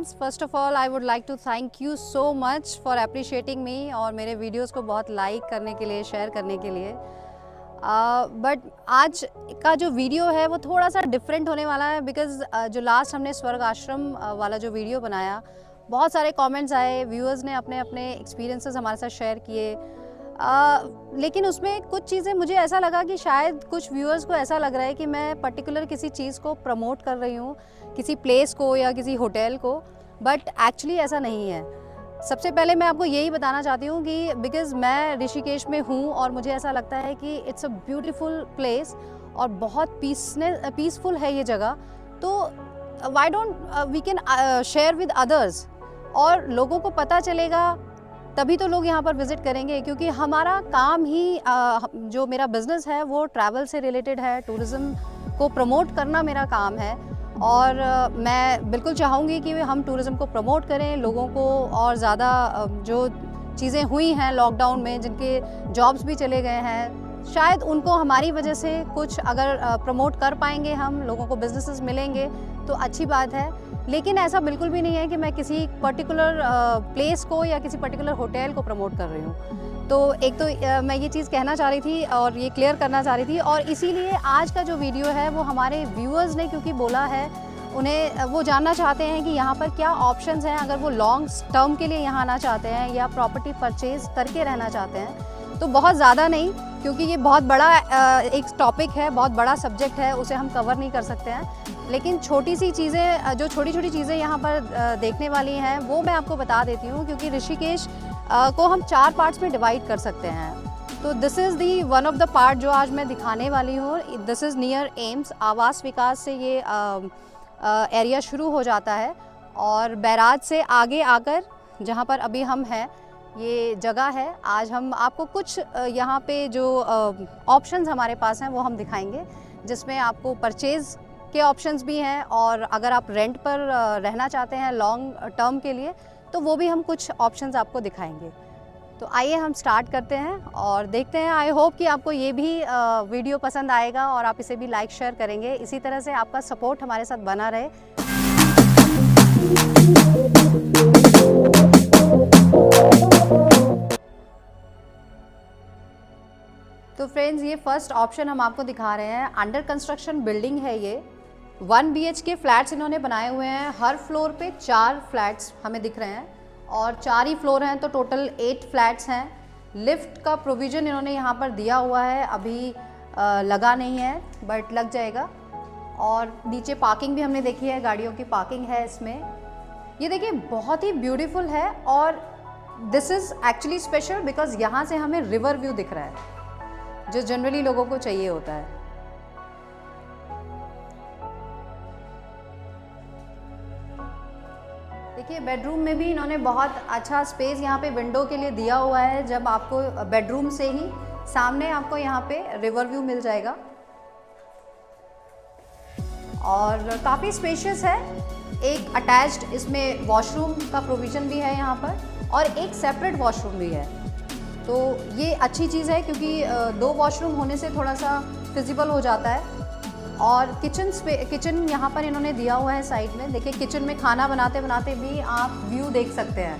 Friends, first of all I would like to thank you so much for appreciating me और मेरे videos को बहुत like करने के लिए, शेयर करने के लिए। बट आज का जो वीडियो है वो थोड़ा सा डिफरेंट होने वाला है बिकॉज़ जो लास्ट हमने स्वर्ग आश्रम वाला जो वीडियो बनाया, बहुत सारे कमेंट्स आए, व्यूअर्स ने अपने अपने एक्सपीरियंसेस हमारे साथ शेयर किए। लेकिन उसमें कुछ चीज़ें मुझे ऐसा लगा कि शायद कुछ व्यूअर्स को ऐसा लग रहा है कि मैं पर्टिकुलर किसी चीज़ को प्रमोट कर रही हूँ, किसी प्लेस को या किसी होटल को, बट एक्चुअली ऐसा नहीं है। सबसे पहले मैं आपको यही बताना चाहती हूँ कि बिकॉज़ मैं ऋषिकेश में हूँ और मुझे ऐसा लगता है कि इट्स अ ब्यूटीफुल प्लेस और बहुत पीसफुल है ये जगह, तो why don't we can share with others और लोगों को पता चलेगा, तभी तो लोग यहाँ पर विज़िट करेंगे। क्योंकि हमारा काम ही जो मेरा बिज़नेस है वो ट्रैवल से रिलेटेड है, टूरिज़्म को प्रमोट करना मेरा काम है और मैं बिल्कुल चाहूँगी कि हम टूरिज़्म को प्रमोट करें, लोगों को और ज़्यादा जो चीज़ें हुई हैं लॉकडाउन में, जिनके जॉब्स भी चले गए हैं, शायद उनको हमारी वजह से कुछ अगर प्रमोट कर पाएंगे, हम लोगों को बिजनेसेस मिलेंगे तो अच्छी बात है। लेकिन ऐसा बिल्कुल भी नहीं है कि मैं किसी पर्टिकुलर प्लेस को या किसी पर्टिकुलर होटल को प्रमोट कर रही हूँ। तो एक तो मैं ये चीज़ कहना चाह रही थी और ये क्लियर करना चाह रही थी, और इसीलिए आज का जो वीडियो है वो हमारे व्यूअर्स ने क्योंकि बोला है, उन्हें वो जानना चाहते हैं कि यहाँ पर क्या ऑप्शंस हैं अगर वो लॉन्ग टर्म के लिए यहाँ आना चाहते हैं या प्रॉपर्टी परचेज़ करके रहना चाहते हैं। तो बहुत ज़्यादा नहीं, क्योंकि ये बहुत बड़ा एक टॉपिक है, बहुत बड़ा सब्जेक्ट है, उसे हम कवर नहीं कर सकते हैं। लेकिन छोटी सी चीज़ें, जो छोटी छोटी चीज़ें यहाँ पर देखने वाली हैं वो मैं आपको बता देती हूँ, क्योंकि ऋषिकेश को हम 4 पार्ट्स में डिवाइड कर सकते हैं। तो this is the one of the part जो आज मैं दिखाने वाली हूँ। दिस इज़ नियर एम्स, आवास विकास से ये एरिया शुरू हो जाता है और बैराज से आगे आकर जहाँ पर अभी हम हैं ये जगह है। आज हम आपको कुछ यहाँ पे जो ऑप्शंस हमारे पास हैं वो हम दिखाएंगे, जिसमें आपको परचेज़ के ऑप्शंस भी हैं और अगर आप रेंट पर रहना चाहते हैं लॉन्ग टर्म के लिए तो वो भी हम कुछ ऑप्शंस आपको दिखाएंगे। तो आइए हम स्टार्ट करते हैं और देखते हैं। आई होप कि आपको ये भी वीडियो पसंद आएगा और आप इसे भी लाइक शेयर करेंगे। इसी तरह से आपका सपोर्ट हमारे साथ बना रहे। तो फ्रेंड्स, ये फर्स्ट ऑप्शन हम आपको दिखा रहे हैं। अंडर कंस्ट्रक्शन बिल्डिंग है ये। 1 BHK फ्लैट्स इन्होंने बनाए हुए हैं। हर फ्लोर पे 4 फ्लैट्स हमें दिख रहे हैं और 4 ही फ्लोर हैं, तो टोटल 8 फ्लैट्स हैं। लिफ्ट का प्रोविज़न इन्होंने यहाँ पर दिया हुआ है, अभी लगा नहीं है बट लग जाएगा। और नीचे पार्किंग भी हमने देखी है, गाड़ियों की पार्किंग है इसमें। ये देखिए बहुत ही ब्यूटीफुल है और this is actually special because यहाँ से हमें रिवर व्यू दिख रहा है, जो जनरली लोगों को चाहिए होता है। देखिए बेडरूम में भी इन्होंने बहुत अच्छा स्पेस यहाँ पे विंडो के लिए दिया हुआ है। जब आपको बेडरूम से ही सामने आपको यहाँ पे रिवर व्यू मिल जाएगा और काफ़ी स्पेशियस है। एक अटैच्ड इसमें वॉशरूम का प्रोविज़न भी है यहाँ पर और एक सेपरेट वॉशरूम भी है। तो ये अच्छी चीज़ है क्योंकि 2 वॉशरूम होने से थोड़ा सा फिजिबल हो जाता है। और किचन यहाँ पर इन्होंने दिया हुआ है साइड में। देखिए किचन में खाना बनाते बनाते भी आप व्यू देख सकते हैं।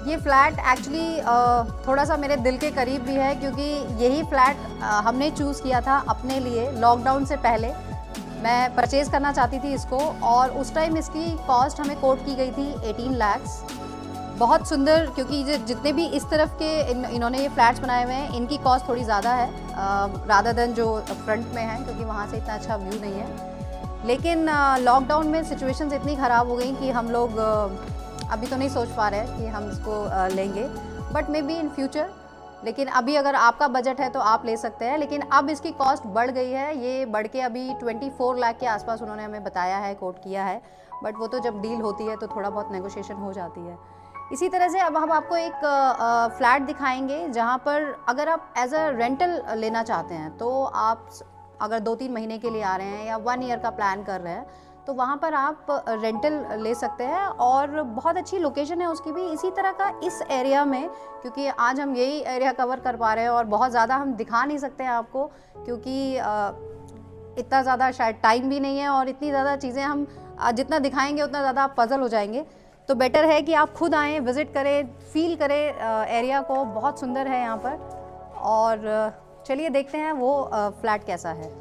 ये फ्लैट एक्चुअली थोड़ा सा मेरे दिल के करीब भी है, क्योंकि यही फ्लैट हमने चूज़ किया था अपने लिए लॉकडाउन से पहले। मैं परचेज़ करना चाहती थी इसको और उस टाइम इसकी कॉस्ट हमें कोट की गई थी 18 लाख। बहुत सुंदर, क्योंकि जितने भी इस तरफ के इन्होंने ये फ्लैट्स बनाए हुए हैं, इनकी कॉस्ट थोड़ी ज़्यादा है रादर देन जो फ्रंट में है, क्योंकि वहाँ से इतना अच्छा व्यू नहीं है। लेकिन लॉकडाउन में सिचुएशंस इतनी ख़राब हो गई कि हम लोग अभी तो नहीं सोच पा रहे हैं कि हम इसको लेंगे, but may be in future. लेकिन अभी अगर आपका बजट है तो आप ले सकते हैं। लेकिन अब इसकी कॉस्ट बढ़ गई है, ये बढ़ के अभी 24 लाख के आसपास उन्होंने हमें बताया है, कोट किया है। बट वो तो जब डील होती है तो थोड़ा बहुत नेगोशिएशन हो जाती है। इसी तरह से अब हम आपको एक फ्लैट दिखाएंगे जहाँ पर अगर आप एज अ रेंटल लेना चाहते हैं, तो आप अगर 2-3 महीने के लिए आ रहे हैं या 1 ईयर का प्लान कर रहे हैं, तो वहाँ पर आप रेंटल ले सकते हैं और बहुत अच्छी लोकेशन है उसकी भी। इसी तरह का इस एरिया में, क्योंकि आज हम यही एरिया कवर कर पा रहे हैं और बहुत ज़्यादा हम दिखा नहीं सकते हैं आपको, क्योंकि इतना ज़्यादा शायद टाइम भी नहीं है और इतनी ज़्यादा चीज़ें हम जितना दिखाएंगे उतना ज़्यादा आप पजल हो जाएंगे। तो बेटर है कि आप खुद आएँ, विज़िट करें, फील करें एरिया को। बहुत सुंदर है यहाँ पर। और चलिए देखते हैं वो फ्लैट कैसा है।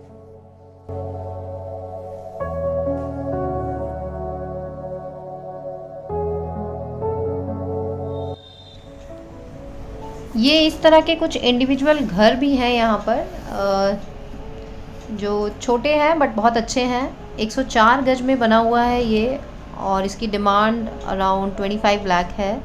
ये इस तरह के कुछ इंडिविजुअल घर भी हैं यहाँ पर, जो छोटे हैं बट बहुत अच्छे हैं। 104 गज में बना हुआ है ये और इसकी डिमांड अराउंड 25 लाख है।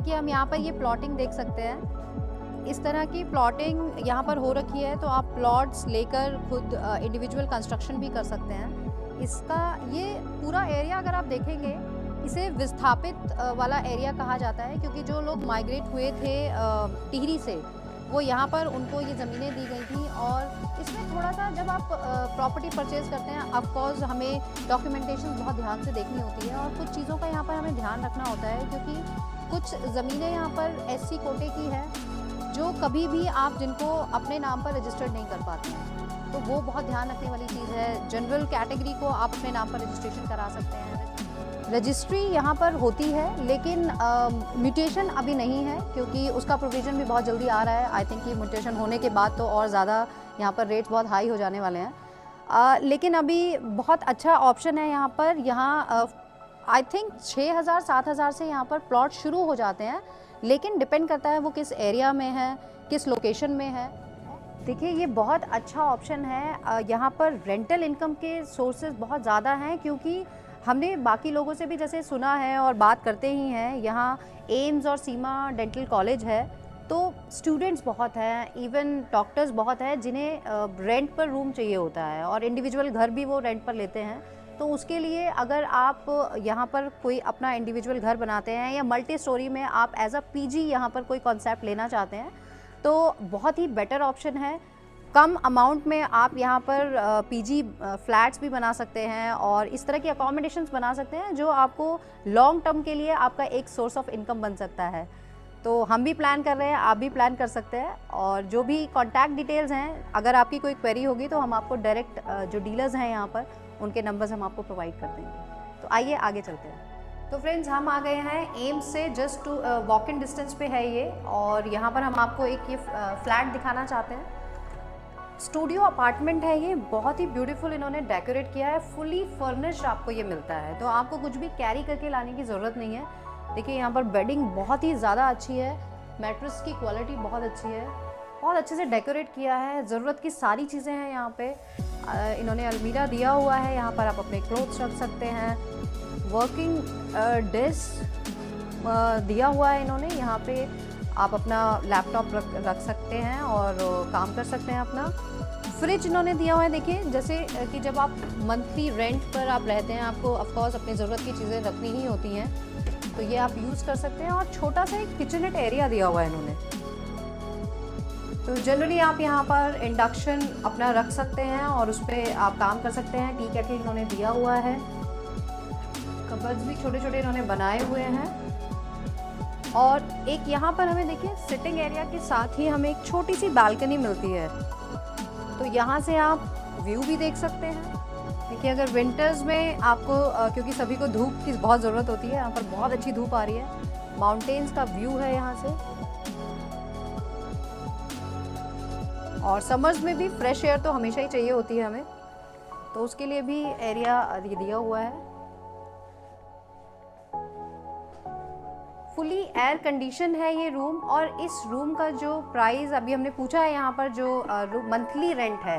हम यहाँ पर ये प्लॉटिंग देख सकते हैं। इस तरह की प्लॉटिंग यहाँ पर हो रखी है, तो आप प्लॉट्स लेकर खुद इंडिविजुअल कंस्ट्रक्शन भी कर सकते हैं। इसका ये पूरा एरिया अगर आप देखेंगे, इसे विस्थापित वाला एरिया कहा जाता है, क्योंकि जो लोग माइग्रेट हुए थे टिहरी से, वो यहाँ पर उनको ये ज़मीनें दी गई थी। और इसमें थोड़ा सा जब आप प्रॉपर्टी परचेज़ करते हैं, ऑफकोर्स हमें डॉक्यूमेंटेशन बहुत ध्यान से देखनी होती है और कुछ चीज़ों का यहाँ पर हमें ध्यान रखना होता है, क्योंकि कुछ ज़मीनें यहाँ पर SC कोटे की हैं जो कभी भी आप जिनको अपने नाम पर रजिस्टर्ड नहीं कर पाते हैं, तो वो बहुत ध्यान रखने वाली चीज़ है। जनरल कैटेगरी को आप अपने नाम पर रजिस्ट्रेशन करा सकते हैं। रजिस्ट्री यहाँ पर होती है, लेकिन म्यूटेशन अभी नहीं है, क्योंकि उसका प्रोविज़न भी बहुत जल्दी आ रहा है। आई थिंक कि म्यूटेशन होने के बाद तो और ज़्यादा यहाँ पर रेट्स बहुत हाई हो जाने वाले हैं। लेकिन अभी बहुत अच्छा ऑप्शन है यहाँ पर। यहाँ आई थिंक 6,000 7,000 से यहाँ पर प्लॉट शुरू हो जाते हैं, लेकिन डिपेंड करता है वो किस एरिया में है, किस लोकेशन में है। देखिए ये बहुत अच्छा ऑप्शन है। यहाँ पर रेंटल इनकम के सोर्सेज बहुत ज़्यादा हैं, क्योंकि हमने बाकी लोगों से भी जैसे सुना है और बात करते ही हैं, यहाँ एम्स और सीमा डेंटल कॉलेज है, तो स्टूडेंट्स बहुत हैं, इवन डॉक्टर्स बहुत हैं जिन्हें रेंट पर रूम चाहिए होता है और इंडिविजुअल घर भी वो रेंट पर लेते हैं। तो उसके लिए अगर आप यहाँ पर कोई अपना इंडिविजुअल घर बनाते हैं या मल्टी स्टोरी में आप एज अ PG यहाँ पर कोई कॉन्सेप्ट लेना चाहते हैं, तो बहुत ही बेटर ऑप्शन है। कम अमाउंट में आप यहाँ पर PG फ्लैट्स भी बना सकते हैं और इस तरह की अकोमोडेशंस बना सकते हैं जो आपको लॉन्ग टर्म के लिए आपका एक सोर्स ऑफ इनकम बन सकता है। तो हम भी प्लान कर रहे हैं, आप भी प्लान कर सकते हैं। और जो भी कॉन्टैक्ट डिटेल्स हैं, अगर आपकी कोई क्वेरी होगी तो हम आपको डायरेक्ट जो डीलर्स हैं यहाँ पर उनके नंबर्स हम आपको प्रोवाइड कर देंगे। तो आइए आगे चलते हैं। तो फ्रेंड्स, हम आ गए हैं एम्स से just to walk in distance पे है ये, और यहाँ पर हम आपको एक ये फ्लैट दिखाना चाहते हैं। स्टूडियो अपार्टमेंट है ये, बहुत ही ब्यूटीफुल इन्होंने डेकोरेट किया है, फुली फर्निश्ड आपको ये मिलता है, तो आपको कुछ भी कैरी करके लाने की ज़रूरत नहीं है। देखिए यहाँ पर बेडिंग बहुत ही ज़्यादा अच्छी है, मैट्रेस की क्वालिटी बहुत अच्छी है, बहुत अच्छे से डेकोरेट किया है, ज़रूरत की सारी चीज़ें हैं यहाँ पे। इन्होंने अलमीरा दिया हुआ है, यहाँ पर आप अपने क्लोथ्स रख सकते हैं। वर्किंग डेस्क दिया हुआ है इन्होंने, यहाँ पे आप अपना लैपटॉप रख सकते हैं और काम कर सकते हैं अपना। फ्रिज इन्होंने दिया हुआ है, देखिए जैसे कि जब आप मंथली रेंट पर आप रहते हैं, आपको ऑफकोर्स अपनी ज़रूरत की चीज़ें रखनी ही होती हैं, तो ये आप यूज़ कर सकते हैं। और छोटा सा एक किचनेट एरिया दिया हुआ है इन्होंने, तो जनरली आप यहाँ पर इंडक्शन अपना रख सकते हैं और उस पर आप काम कर सकते हैं। टी केटल इन्होंने दिया हुआ है, कबर्ड्स भी छोटे छोटे इन्होंने बनाए हुए हैं। और एक यहाँ पर हमें देखिए सिटिंग एरिया के साथ ही हमें एक छोटी सी बालकनी मिलती है, तो यहाँ से आप व्यू भी देख सकते हैं। देखिए अगर विंटर्स में आपको क्योंकि सभी को धूप की बहुत ज़रूरत होती है, यहाँ पर बहुत अच्छी धूप आ रही है, माउंटेन्स का व्यू है यहाँ से, और समर्स में भी फ्रेश एयर तो हमेशा ही चाहिए होती है हमें, तो उसके लिए भी एरिया दिया हुआ है। फुली एयर कंडीशन है ये रूम, और इस रूम का जो प्राइस अभी हमने पूछा है यहाँ पर, जो मंथली रेंट है,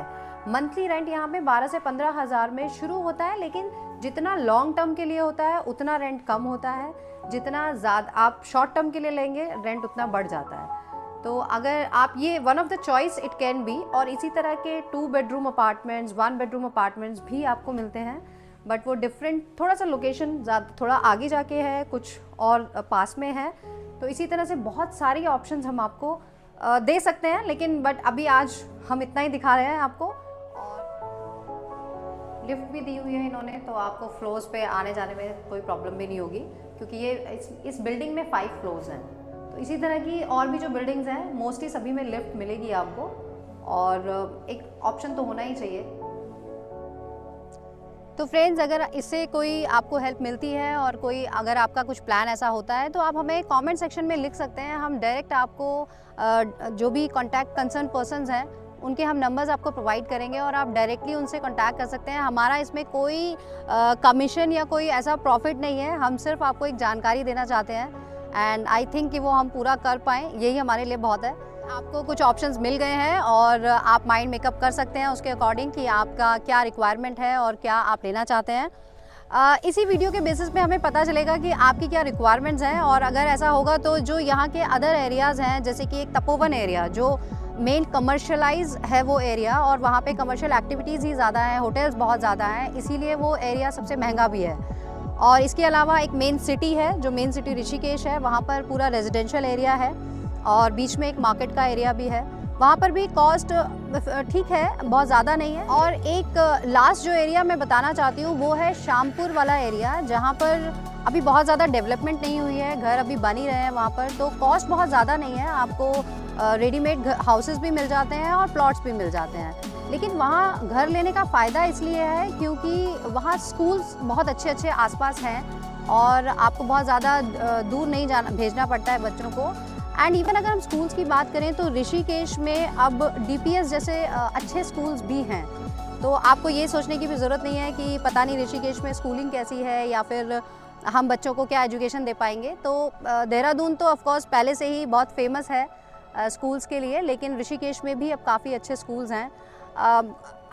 मंथली रेंट यहाँ पे 12 से 15 हज़ार में शुरू होता है, लेकिन जितना लॉन्ग टर्म के लिए होता है उतना रेंट कम होता है, जितना ज़्यादा आप शॉर्ट टर्म के लिए लेंगे रेंट उतना बढ़ जाता है। तो अगर आप ये one of the choice it can be. और इसी तरह के 2 बेडरूम अपार्टमेंट्स, 1 बेडरूम अपार्टमेंट्स भी आपको मिलते हैं, बट वो डिफरेंट, थोड़ा सा लोकेशन थोड़ा आगे जाके है, कुछ और पास में है। तो इसी तरह से बहुत सारी ऑप्शंस हम आपको दे सकते हैं, लेकिन बट अभी आज हम इतना ही दिखा रहे हैं आपको। और लिफ्ट भी दी हुई है इन्होंने, तो आपको फ्लोर्स पे आने जाने में कोई प्रॉब्लम भी नहीं होगी, क्योंकि ये इस बिल्डिंग में 5 फ्लोर्स हैं। तो इसी तरह की और भी जो बिल्डिंग्स हैं मोस्टली सभी में लिफ्ट मिलेगी आपको, और एक ऑप्शन तो होना ही चाहिए। तो फ्रेंड्स, अगर इससे कोई आपको हेल्प मिलती है और कोई अगर आपका कुछ प्लान ऐसा होता है तो आप हमें कमेंट सेक्शन में लिख सकते हैं। हम डायरेक्ट आपको जो भी कॉन्टैक्ट कंसर्न पर्सन्स हैं उनके हम नंबर्स आपको प्रोवाइड करेंगे और आप डायरेक्टली उनसे कांटेक्ट कर सकते हैं। हमारा इसमें कोई कमीशन या कोई ऐसा प्रॉफिट नहीं है, हम सिर्फ आपको एक जानकारी देना चाहते हैं, एंड आई थिंक कि वो हम पूरा कर पाएँ, यही हमारे लिए बहुत है। आपको कुछ ऑप्शंस मिल गए हैं और आप माइंड मेकअप कर सकते हैं उसके अकॉर्डिंग कि आपका क्या रिक्वायरमेंट है और क्या आप लेना चाहते हैं। इसी वीडियो के बेसिस पे हमें पता चलेगा कि आपकी क्या रिक्वायरमेंट्स हैं, और अगर ऐसा होगा तो जो यहाँ के अदर एरियाज़ हैं, जैसे कि एक तपोवन एरिया जो मेन कमर्शलाइज है वो एरिया, और वहाँ पे कमर्शियल एक्टिविटीज़ ही ज़्यादा हैं, होटल्स बहुत ज़्यादा हैं, इसीलिए वो एरिया सबसे महंगा भी है। और इसके अलावा एक मेन सिटी है, जो मेन सिटी ऋषिकेश है, वहाँ पर पूरा रेजिडेंशियल एरिया है और बीच में एक मार्केट का एरिया भी है। वहाँ पर भी कॉस्ट ठीक है, बहुत ज़्यादा नहीं है। और एक लास्ट जो एरिया मैं बताना चाहती हूँ वो है शामपुर वाला एरिया, जहाँ पर अभी बहुत ज़्यादा डेवलपमेंट नहीं हुई है, घर अभी बन ही रहे हैं वहाँ पर, तो कॉस्ट बहुत ज़्यादा नहीं है। आपको रेडीमेड हाउसेस भी मिल जाते हैं और प्लॉट्स भी मिल जाते हैं, लेकिन वहाँ घर लेने का फ़ायदा इसलिए है क्योंकि वहाँ स्कूल्स बहुत अच्छे अच्छे आसपास हैं और आपको बहुत ज़्यादा दूर नहीं भेजना पड़ता है बच्चों को। एंड इवन अगर हम स्कूल्स की बात करें तो ऋषिकेश में अब डीपीएस जैसे अच्छे स्कूल्स भी हैं, तो आपको ये सोचने की भी ज़रूरत नहीं है कि पता नहीं ऋषिकेश में स्कूलिंग कैसी है या फिर हम बच्चों को क्या एजुकेशन दे पाएंगे। तो देहरादून तो ऑफ कोर्स पहले से ही बहुत फेमस है स्कूल्स के लिए, लेकिन ऋषिकेश में भी अब काफ़ी अच्छे स्कूल्स हैं।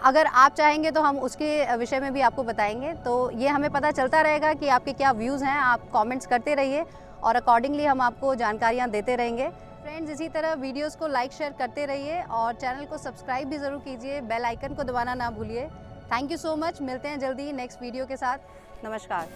अगर आप चाहेंगे तो हम उसके विषय में भी आपको बताएंगे, तो ये हमें पता चलता रहेगा कि आपके क्या व्यूज़ हैं। आप कमेंट्स करते रहिए और अकॉर्डिंगली हम आपको जानकारियाँ देते रहेंगे। फ्रेंड्स, इसी तरह वीडियोस को लाइक शेयर करते रहिए और चैनल को सब्सक्राइब भी ज़रूर कीजिए, बेल आइकन को दबाना ना भूलिए। थैंक यू सो मच, मिलते हैं जल्दी नेक्स्ट वीडियो के साथ। नमस्कार।